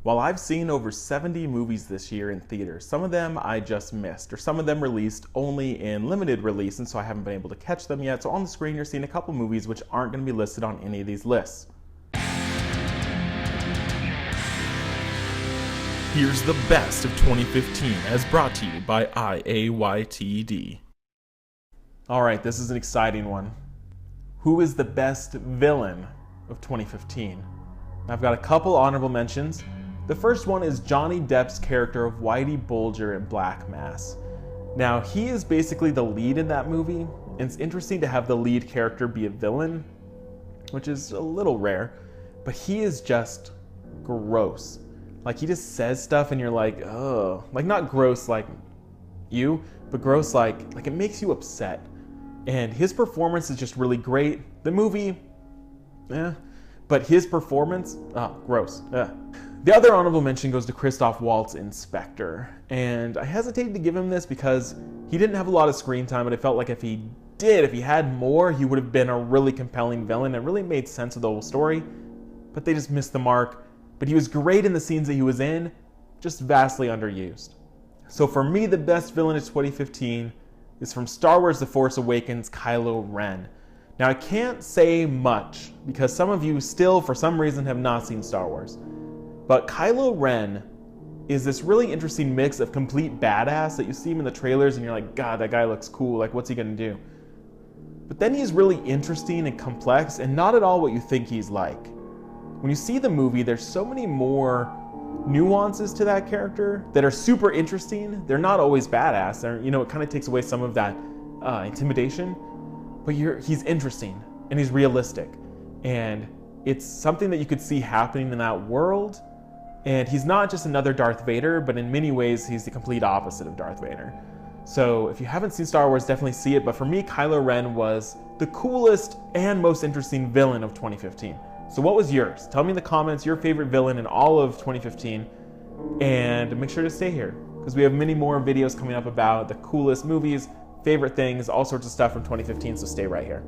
While I've seen over 70 movies this year in theaters, some of them I just missed, or some of them released only in limited release, and so I haven't been able to catch them yet. So on the screen, you're seeing a couple movies which aren't going to be listed on any of these lists. Here's the best of 2015 as brought to you by IAYTD. All right, this is an exciting one. Who is the best villain of 2015? I've got a couple honorable mentions. The first one is Johnny Depp's character of Whitey Bulger in Black Mass. Now, he is basically the lead in that movie, and it's interesting to have the lead character be a villain, which is a little rare, but he is just gross. Like, he just says stuff and you're like, oh. Like, not gross like you, but gross like it makes you upset. And his performance is just really great. The movie, but his performance, gross. The other honorable mention goes to Christoph Waltz in Spectre. And I hesitated to give him this because he didn't have a lot of screen time, but I felt like if he had more, he would have been a really compelling villain. It really made sense of the whole story, but they just missed the mark. But he was great in the scenes that he was in, just vastly underused. So for me, the best villain of 2015 is from Star Wars The Force Awakens, Kylo Ren. Now, I can't say much because some of you still, for some reason, have not seen Star Wars. But Kylo Ren is this really interesting mix of complete badass that you see him in the trailers and you're like, God, that guy looks cool, like what's he gonna do? But then he's really interesting and complex and not at all what you think he's like. When you see the movie, there's so many more nuances to that character that are super interesting. They're not always badass. It kind of takes away some of that intimidation, but he's interesting and he's realistic. And it's something that you could see happening in that world. And he's not just another Darth Vader, but in many ways, he's the complete opposite of Darth Vader. So if you haven't seen Star Wars, definitely see it. But for me, Kylo Ren was the coolest and most interesting villain of 2015. So what was yours? Tell me in the comments your favorite villain in all of 2015. And make sure to stay here, because we have many more videos coming up about the coolest movies, favorite things, all sorts of stuff from 2015, so stay right here.